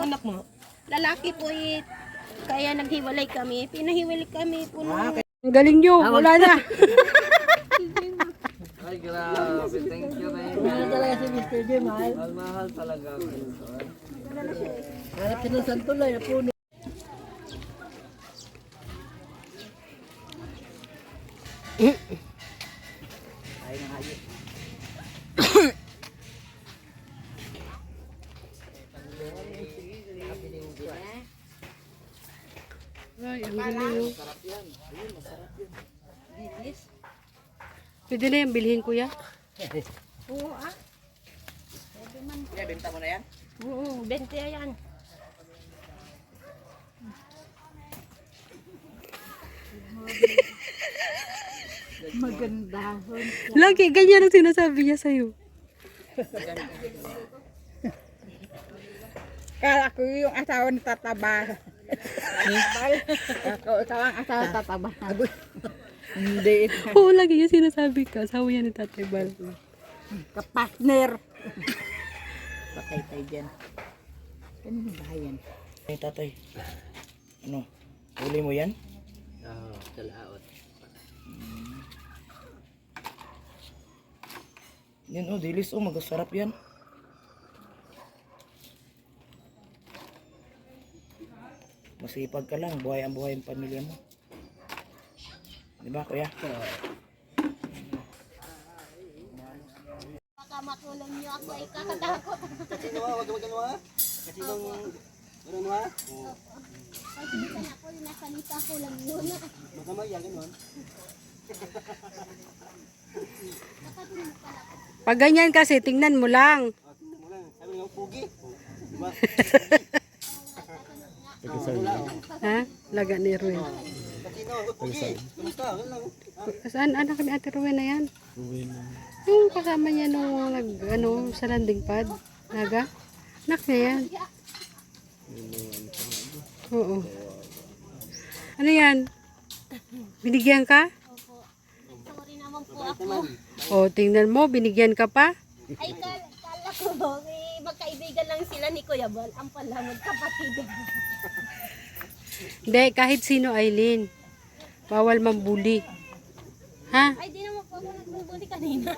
anak mo? Lalaki po eh. Kaya naghiwalay kami. Pinahiwalay kami po nung... Ang galing nyo, wala na. Ay, grabe. Thank you, Ray. Mahal talaga si Mr. J, mahal. Mahal talaga ako. Hanap siya ng santuloy na puno. Ay, nakayo. Ay, ang galing. Pwede na yan, bilhin kuya. Oo ah. Yeah, benta mo na yan? Oo, 20 yan. Maganda. Lagi, ganyan ang sinasabi niya sa'yo. Kala ko yung asawa na tataba. Ikaw ang asawa na tataba. Hindi. Oo, lagi yung sinasabi ka. Asawa yan ni Tatay Bal. Kapatner. Patay tayo dyan. Ganun ba yan? Ay, tatay. Ano? Huli mo yan? Oo, talaot. Yan oh, dilis oh, magasarap yan. Masipag ka lang, buhay ang pamilya mo. Di ba kuya? Baka makulong niyo ako ay kakatakot. Kasino ha? Wag ginawa? Kasinong... Meron ha? Ay, minsan ako yung nasalita ko lang yun. Masama yan, gano'n. Pag ganyan kasi, tingnan mo lang. Sabi nga, pugi. Diba? Ha? Laga ni Ruin. Kasino, pugi. Kumusta? Ganun lang. Saan anak ni Ate Ruin na yan? Yung kasama niya nung sa landing pad. Naga? Anak niya yan. Oo. Ano yan? Binigyan ka? Sorry naman po ako. O, tingnan mo, binigyan ka pa? Ay, kala ko, magkaibigan lang sila ni Kuya Bal. Ang pala, magkapatid. Hindi, kahit sino, Aileen. Bawal mambuli. Ha? Ay, di naman po ako nagbubuli kanina.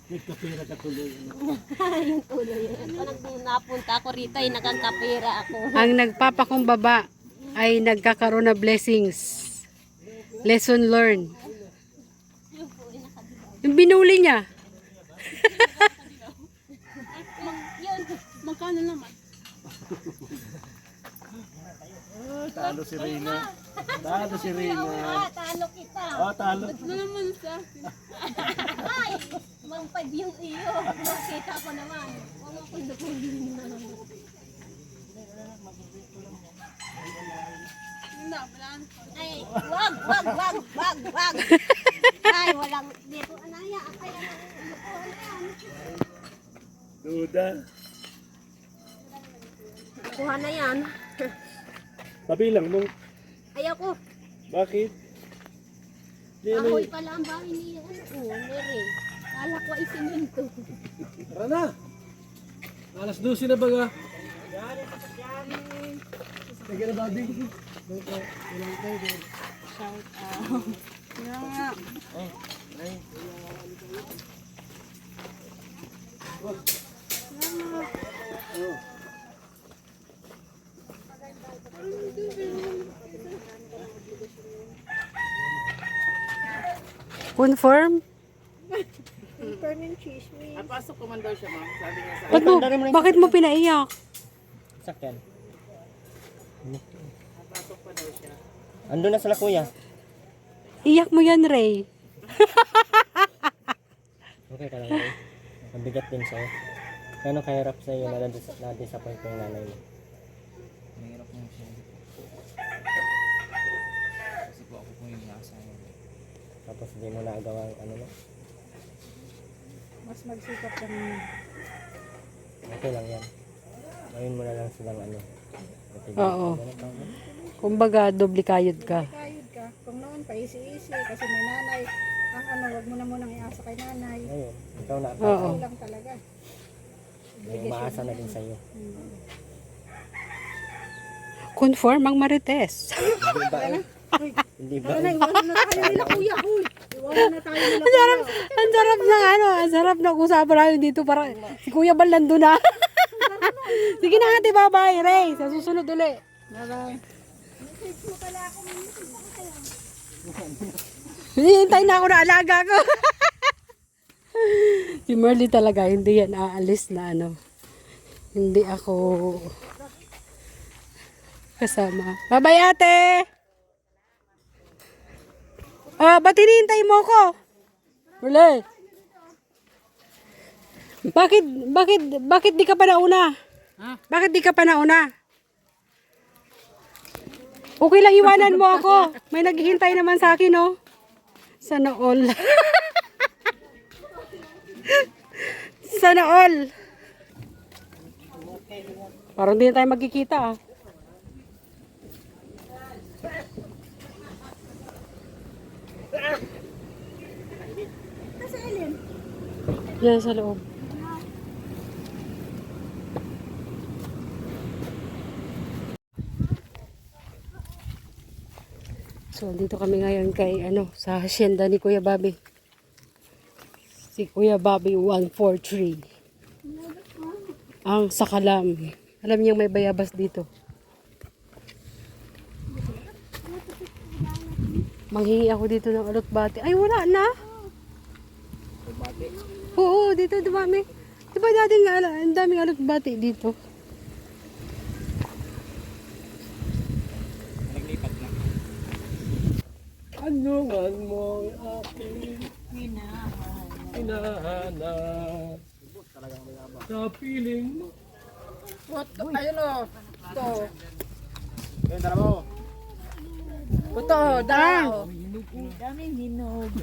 Nagkapira ka tuloy. Yung tuloy. Pag napunta ako rito, ay nakakapira ako. Ang nagpapakumbaba ay nagkakaroon ng blessings. Lesson learned. Yung binuli niya. Yun, magkano naman? Talo si Reyna. Talo si Reyna. Talo kita. Oh, talo. Ano naman sa Ay, mag-5 yung iyo. Nakita ko naman. Huwag mo akong dupulin na. Ay, wag. Ay, walang dito. Anaya, ay, Duda. kuha na yan. Pabilang mo. Ayoko. Bakit? Ahoy pala ang bahay niya. Oo, nere. Kala ko ay simento. Tara na. Alas 12 na baga. Sige na, Bobby. Shout out. Confirm? Pasok ko man daw siya, ma'am. Sabi niya sa... Bakit mo pinaiyak? Sakyan. Ando na sila kuya. Iyak mo yan, Ray. Okay ka lang Ray. Mabigat din sa'yo. Kano kahirap sa'yo na na-disappoint yung nanay mo? Mahirap mo siya. Kasi po ako yung nasa tapos hindi mo naagawa ang ano mo? Mas magsikap kami. Okay lang yan. Gawin mo na lang silang ano. Oo. Kumbaga, doble kayod ka. Kayod ka. Kung noon pa isi-isi kasi may nanay. Ang wag mo na munang iasa kay nanay. Ngayon, ikaw na. Oo. Lang talaga. May umaasa na din sa'yo. Conform ang Marites. Hindi ba? Hindi ba? Iwanan na tayo nila kuya. Uy, iwanan na tayo nila Ang sarap na ang sarap na usapan namin dito para si Kuya Bal nandun na. Sige na ate, bye-bye, Ray. Sa susunod ulit. Bye-bye. Hinihintay na ako na alaga ko. Si Merly talaga, hindi yan aalis na ano. Hindi ako kasama. Bye-bye ate! Ah, ba't hinihintay mo ko? Merly! Bakit di ka pa nauna? Bakit di ka pa nauna? Okay lang, iwanan mo ako. May naghihintay naman sa akin, oh. Sana all. Sana all. Parang di na tayo magkikita, ah. Yan sa loob. So, dito kami ngayon kay, sa hacienda ni Kuya Bobby. Si Kuya Bobby 143. Ang Sakalam. Alam niyo may bayabas dito. Manghingi ako dito ng alotbati. Ay, wala na. Oo, dito dumami. Diba dating ang daming alotbati dito? Ano man mo aking hinahanap sa piling mo. Ayun o. Ito. Ayun, tara mo. Ito, daw. Daming hinog.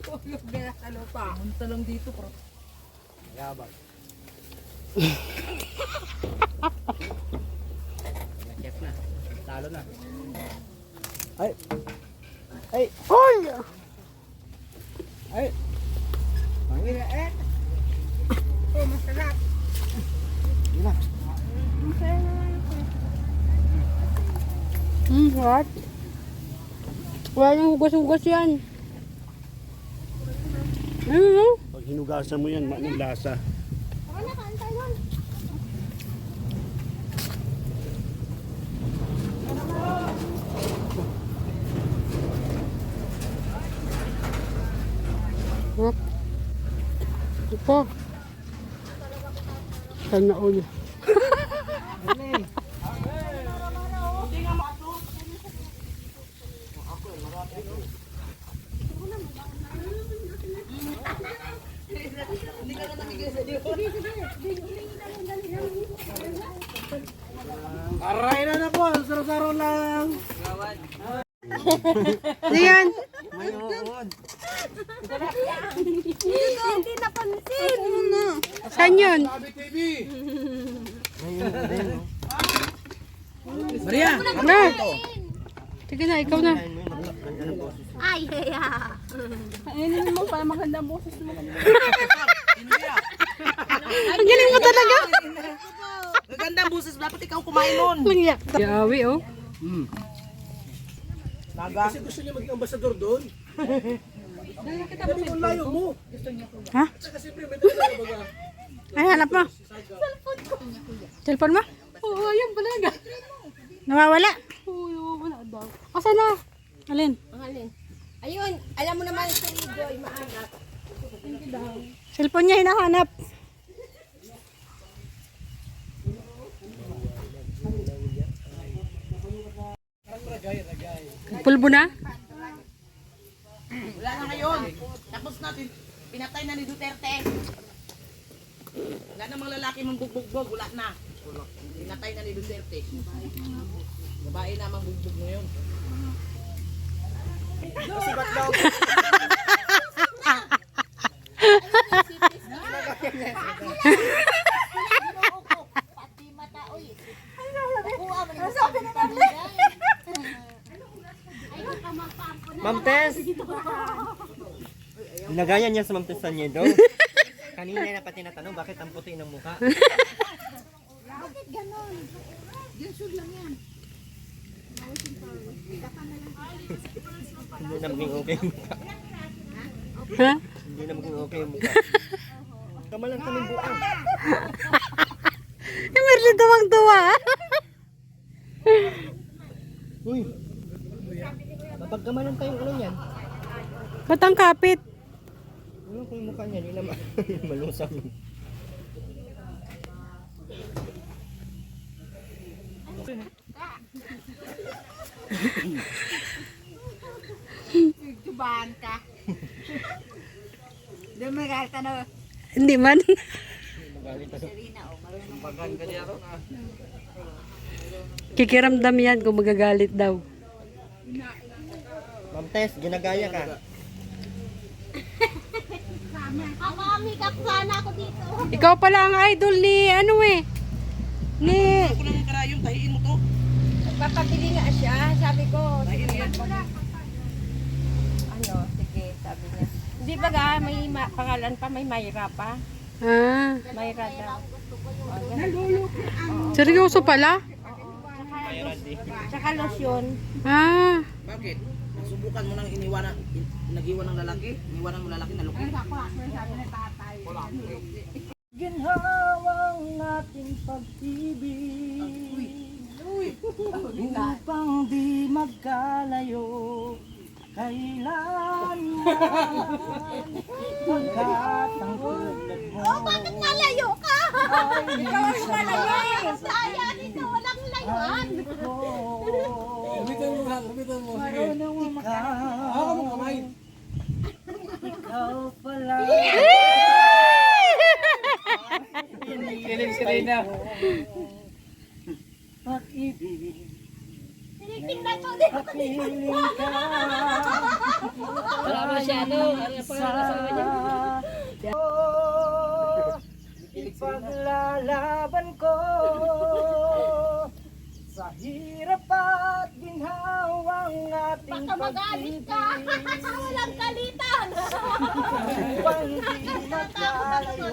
Tulog na sa lupa. Munta lang dito, bro. Yabang. Chef na. Talo na. Ay. Ay. Ay! Ay. Oh, masarap. Yun na. What? Wala nang hugas-hugas yan. Ano? Pag hinugasan mo yan, manong lasa. What? Ito. Sana all. Aray na po, saro-saro lang. Ano yan? Hindi napansin. Saan yun? TV. Maria! Ano? Sige na, ikaw na. Ay, haya. Ayun mo para maganda ang boses mo. Ang galing mo talaga. Maganda ang boses, dapat ikaw kumain nun. Langya. Yawi, oh. Kasi gusto niya maging ambasador doon. Kasi kung layo mo. Ha? Saka siyempre may talaga baga. Ay, hanap mo. Cellphone mo? Oo, ayun pala. Nawawala? Oo, nawawala daw. Asan na? Alin? Alin? Ayun, alam mo naman si Joy maanap. Cellphone niya hinahanap. Pulbo na? Wala na ngayon. Tapos natin, pinatay na ni Duterte. Wala namang lalaki mong bugbog, wala na. Pinatay na ni Duterte. Babae na mang bugbog ngayon. Kasi ba't daw? Pati mata, uy. Nakuha mo na sabi na namin. Ma'am Tess! Nagaya niya sa Ma'am Tess Sanyedo. Kanina na pati natanong bakit ang puti ng mukha. Bakit ganon? Ginsud lang yan. Hindi na maging okay yung mukha. Ha? Hindi na maging okay yung mukha. Kamalang kaming buang. Merly tuwang-tuwa. Uy! Mapagkamalan tayong ano yan. Ba't ang kapit? Ano ko yung mukha niya? Hindi na malusam. Tubahan ka. Dumigal ka na. Hindi man. Magalit ako. Kikiramdam yan kung magagalit daw. Ma'am Tess, ginagaya ka. Kakamikap sana ako dito. Ikaw pala ang idol ni ano eh. Ni Ako lang yung karayong, tahiin mo to. Papabili nga siya, sabi ko. Ano, sige, sabi niya. Hindi ba ga, may pangalan pa, may Mayra pa. ah, Mayra daw. seryoso pala? Tsaka lotion. Ah, Bakit? Subukan mo nang nag-iwan ng lalaki? Iniwanan mo lalaki na luki? Ginhawang ating pag-ibig upang di magkalayo kailanman hanggat ang tulad mo Bakit nalayo ka? ay minsan Saya dito, walang layuan. Gamitan mo ha, gamitan mo. Sige. marunong Ako mo kamay. ikaw pala Kilig si Rina. pag-ibig Tinitingnan ko dito. kapiling ka Wala masyado. Ano yung pangalan niya? Ipaglalaban ko sa hirap at ginhawang ating Baka magalit ka. Walang kalitan. upang di magkalayo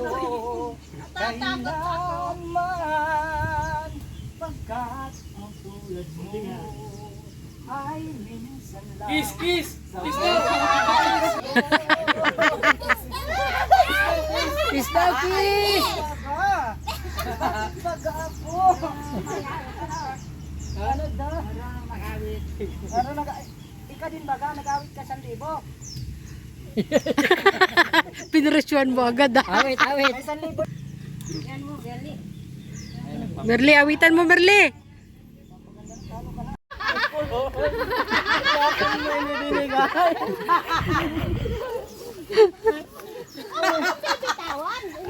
kailanman pagkat ang tulad mo ay minsan lang Kiss, kiss. Kiss na. kiss daw, kiss! Pag-apo ano daw? Ano ikaw din baga nag-awit ka 1,000? Pinresyon mo agad ah. Awit. May 1,000. Merly, awitan mo Merly.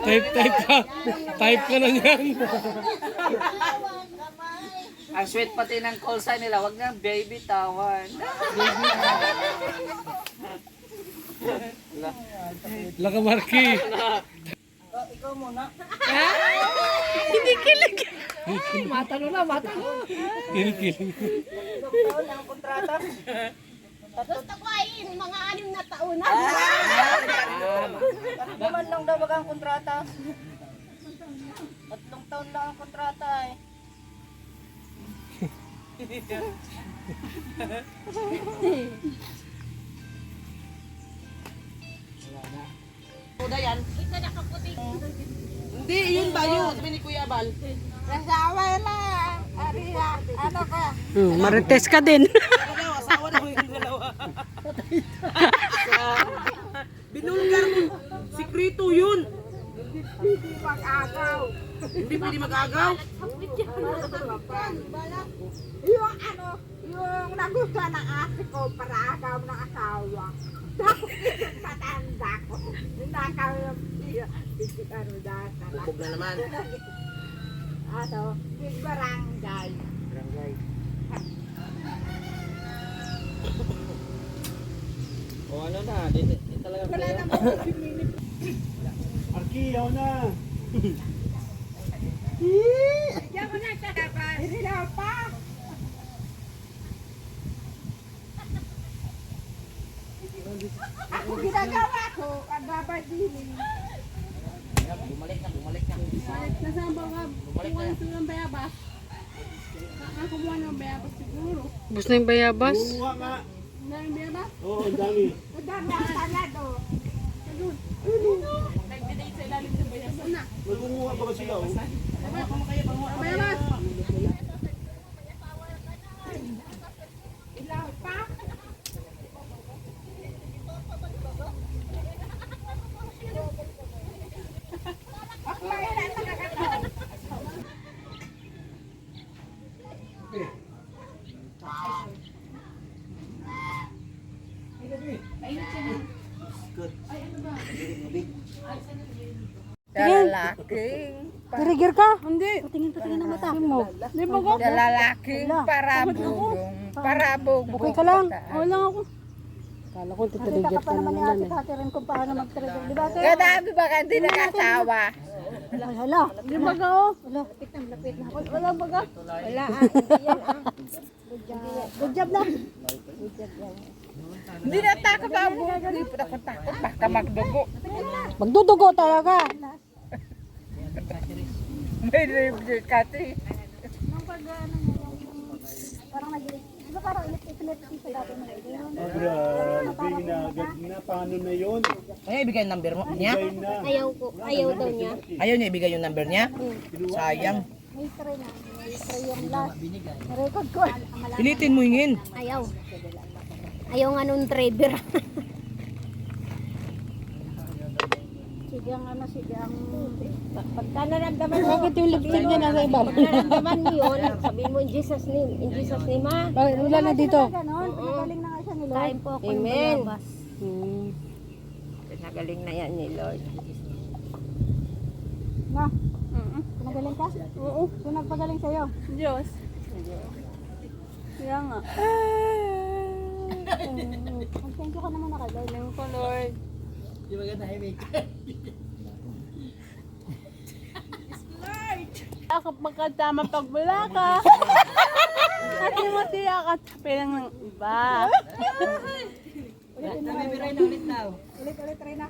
Type ka. Type ka na yan. Ang sweet pati ng call sign nila, wag na baby tawan. Laka Marky. Ikaw muna. Hindi kilig. Kilig. Taon ang kontrata. Gusto ko ay mga 6 na taon na. Tatlo man lang daw baga ang kontrata. 3 taon lang ang kontrata eh. Tuda yan. Ito nakaputi. Hindi, yun ba yun? Sabi ni Kuya Bal. Nasawa na. Ariya, ano ka? Marites ka din. Ano daw, asawa na mo yung dalawa. Binulgar mo. Sikrito yun. Hindi mag-agaw. Hindi pwede mag-agaw. Yung ano, yung nagustuhan ng ate ko para agaw ng asawa. Tapos yung matanda ko. Nakaw yung ano data. Bukog na naman. Ano, big barangay. O ano na, di talaga player. Arkiyaw na. Diyan mo na siya dapat. Hindi na pa. Bumalik na, bumalik na. Nasaan ba ka? Bumalik na. Ito ng bayabas. Kumuha ng bayabas siguro. Bus na yung bayabas? Kuha nga. Na yung bayabas? Oo, ang dami. Ang dami ang talado. Nag-delay sa ilalim ng bayabas na. Magkukuha pa ba sila? Oh? Bayabas! Ilaw pa. Lalaking, Trigger ka? Hindi. Patingin ng mata. Mo. Di ba ka? lalaking parabog. Okay ka lang. Oo lang ako. Kala ko titrigger ka na naman eh. Katirin kung paano mag-trigger. Di ba? Kadami ba ka hindi nakasawa? Hala. Di ba ka oh? Hala. Wala ba ka? Wala hindi yan Good job na. Hindi natakot ako. Hindi po ako takot. Baka magdugo. Magdudugo talaga. May review kati. Parang di ba parang epilepsy sa dati mo? Grabe na. Agad na. Paano na yun? Ay, ibigay yung number mo niya? Bigay na. Ayaw daw niya. Ayaw niya ibigay yung number niya? Sayang. May try na. May try yung last. Record ko. Pilitin mo hingin. Ayaw. Ayaw nga nung driver. Sige ang ano, sige ang pagka naramdaman mo. Bakit yung lipstick niya nasa iba? Naramdaman mo yun, sabihin mo in Jesus name. In Jesus name ha. Bakit wala na dito? Ganon, pinagaling na nga siya ni Lord. Kain po ako ng Amen. bayabas. Pinagaling na yan ni Lord. Na? Pinagaling ka? Oo. Sino nagpagaling sa'yo? Diyos. Kaya nga. Mag-thank you ka naman na kay Lord. Thank you, Lord. Ako pagkatama pag wala ka. At hindi mo siya katapilang ng iba. Ulit, try na.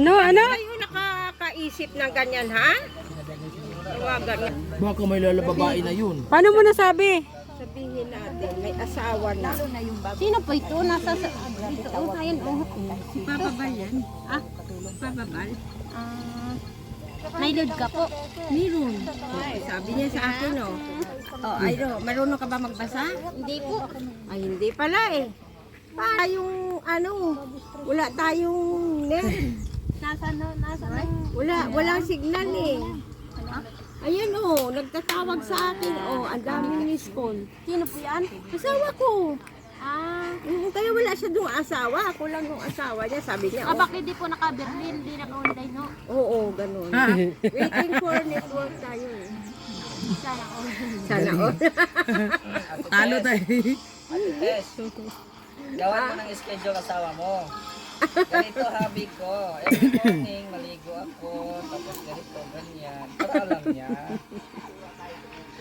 Ano? Kayo nakakaisip ng ganyan, ha? Tawagan. Baka may lalababae na yun. Paano mo nasabi? Sabihin natin, may asawa na. Sino po ito? Nasa sa... Dito. Ayun. Si Papa Bal yan? Ah, Papa Bal? May load ka po. Meron. Sabi niya sa akin, oh. Oh, ayun, marunong ka ba magbasa? Hindi po. Ay, hindi pala eh. Para yung, ano, wala tayong net. Nasa Walang signal eh. Ayan oh, nagtatawag sa akin. Oh, ang daming miss call. Sino po yan? Asawa ko. Ah. Kaya wala siya doon asawa. Ako lang yung asawa niya. Sabi niya, oh, Bakit di po naka-Berlin? Di naka-online no? oo, ganun. Waiting for network tayo eh. Sana all. Sana all. Talo tayo. Gawan mo ng schedule asawa mo. Ganito habi ko. Every morning, maligo ako. Tapos ganito, ganyan. Para alam niya.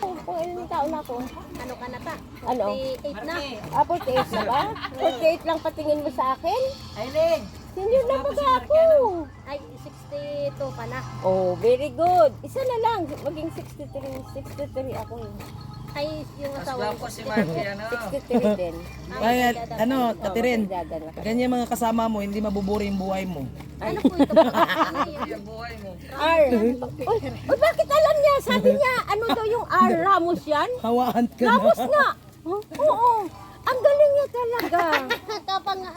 Kung ilang taon na ako, ano ka na pa? Ano? 48 na. 48 na ba? 48 lang patingin mo sa akin? Aileen! Senior na ba ako? Ay, 62 pa na. Oh, very good. Isa na lang. Maging 63. 63 ako eh. Ay, yung Mas asawa gwapo si Marky, ano? 63 din. Ay, ano, Katirin. Dadala ka. Ganyan mga kasama mo, hindi mabuburi yung buhay mo. Ano po ito? Yung buhay mo. R. Uy, bakit alam niya? Sabi niya, ano daw yung R? Ramos yan? Hawaan ka na. Ramos nga. Oo. Ang galing niya talaga.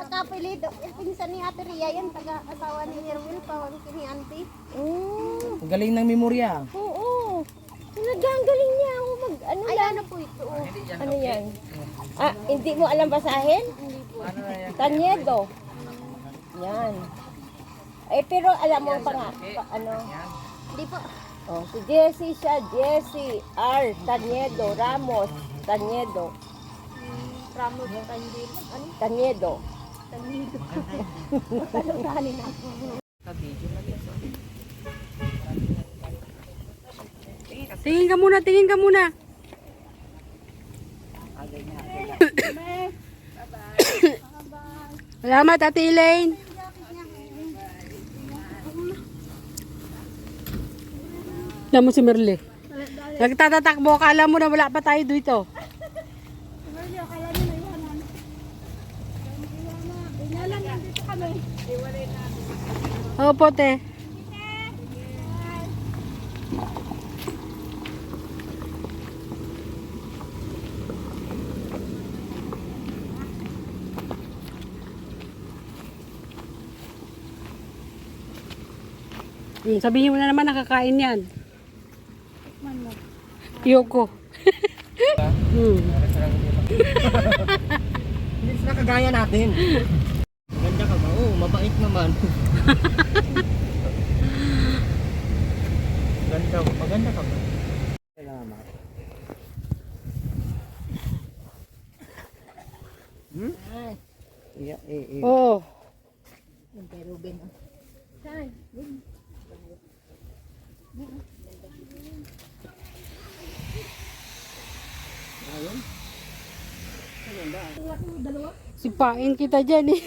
Kapilido. Pinsan ni Ate Ria yan, taga-asawa ni Erwin, pawangkin ni Auntie. Ang galing ng memorya. Oo. Talaga, ang galing niya. Mag, ano Ay, lang. ano po ito? Ano yan? Ah, hindi mo alam basahin? Ano na yan? Tanyedo. Yan. Eh, pero alam mo pa nga. Ano? Hindi po. Oh, si Jessie siya. Jessie. R. Tanyedo. Ramos. Tanyedo. Ramos Tandil. Ano? Tanyedo. Tandil. Talunanin ako. Tingin ka muna. Salamat, Ate Elaine. Alam mo si Merle. Nagtatatakbo, akala mo na wala pa tayo dito. Opo, te. Sabihin mo na naman nakakain yan. Yoko. Hindi sila kagaya natin. Ganda ka ba? Oo, mabait naman. Maganda ka ba? Salamat. Yeah, Oo. Sipain kita dyan eh.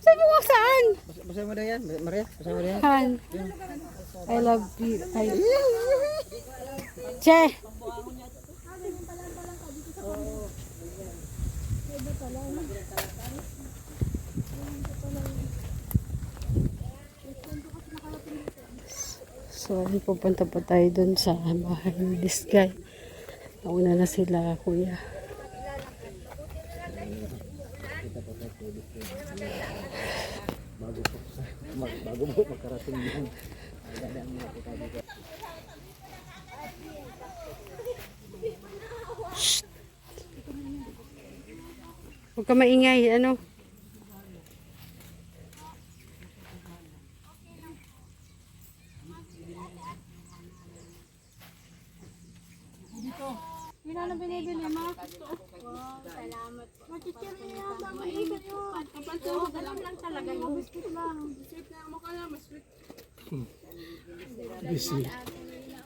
Sabi mo saan? Basahin mo na yan, Maria. Basahin mo na yan. Han. I love you. Che. So, pupunta pa tayo dun sa bahay ni this guy. Nauna na sila, kuya. Bago mo makarating yun. Huwag ka maingay, ano? Yun na binibili mo? Wow, salamat po. Machichiri niya ba? Maibig yun. Kapag alam lang talaga yung biscuit lang. Biscuit na mo ka lang, biscuit. Busy.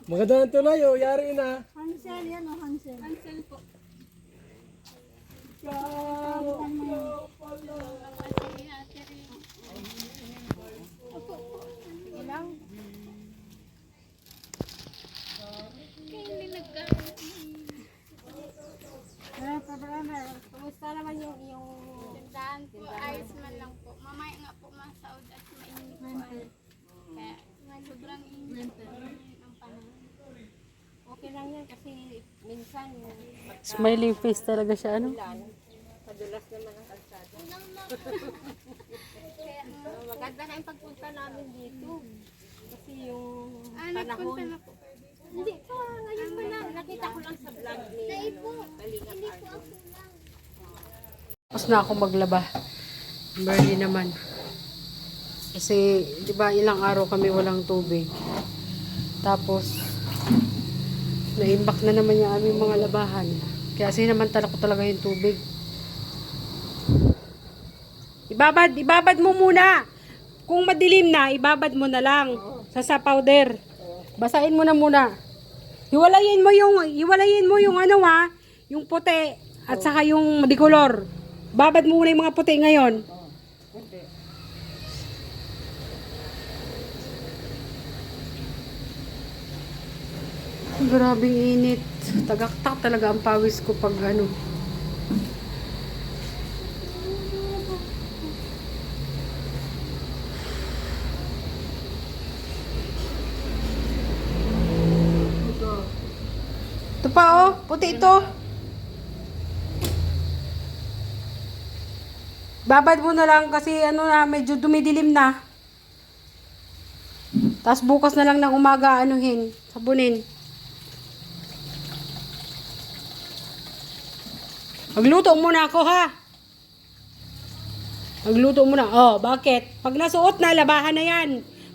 Maganda ng tulay, oh. Yari na. Hansel yan o, Hansel. Hansel po. Ilang? Kumusta naman yung tindahan po? Ayos man lang po. Mamaya nga po masaod at mainit po. Kaya sobrang init ang panahon. Okay lang yan kasi minsan Smiling face talaga siya, ano? Padulas naman ang kalsada. kaya Maganda na yung pagpunta namin dito. Kasi yung nagpunta panahon. na po. Hindi pa, ngayon pa lang. Nakita ko lang sa vlog ni Kalinga Carmen. Tapos na ako maglaba. Barely naman. Kasi, di ba, ilang araw kami walang tubig. Tapos, naimbak na naman yung aming mga labahan. Kaya sinamantala ko talaga yung tubig. Ibabad mo muna. Kung madilim na, ibabad mo na lang. Sa powder. Basahin mo na muna. Hiwalayin mo yung ano ha, yung puti at saka yung madikolor. Babad mo muna yung mga puti ngayon. Grabing init. Tagaktak talaga ang pawis ko pag ano. Ito pa oh, puti ito. Babad mo na lang kasi ano na, medyo dumidilim na. Tapos bukas na lang ng umaga anuhin, sabunin. Magluto muna ako ha. Magluto muna. Oh, bakit? Pag nasuot na, labahan na yan.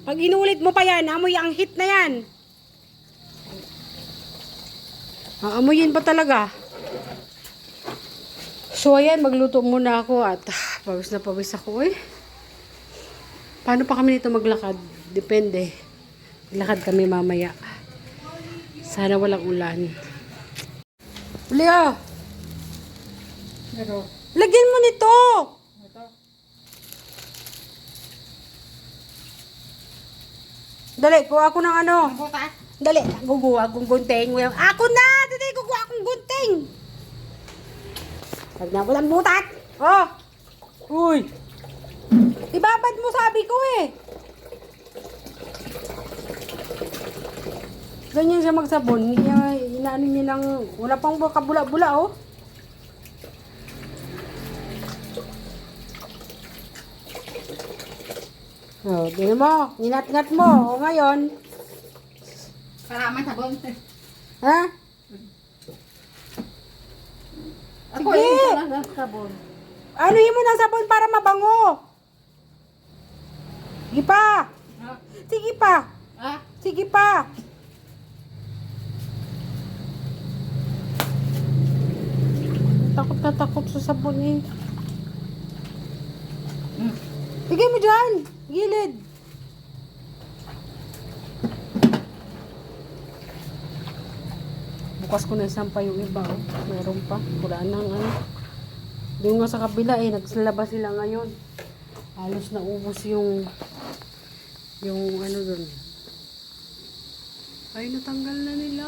Pag inulit mo pa yan, amoy ang hit na yan. Aamuyin pa talaga. So ayan, magluto muna ako at pawis na pawis ako eh. Paano pa kami nito maglakad? Depende. Maglakad kami mamaya. Sana walang ulan. Leo! Lagyan mo nito! Dali, kuha ako ng ano. Dali, guguha akong gunting. Ako na! Dali, guguha akong gunting. Huwag na walang butat. Oh! Uy! Ibabad mo sabi ko eh. Ganyan siya magsabon. Hindi niya, inaano niya ng, wala pang kabula-bula oh. Oh, tingnan mo. Inat-ngat mo. O ngayon. Salamat sabon. Ha? Ako Sige. yung lang sabon. Anuhin mo ng sabon para mabango. Sige pa. Sige pa. Ah, Sige pa. Takot na takot sa sabon eh. Sige mo dyan. Gilid. Bukas ko na isampa yung iba. Oh. Meron pa. Wala nang ano. Doon nga sa kabila eh. Nagsalabas sila ngayon. Halos naubos yung ano doon. Ay, natanggal na nila.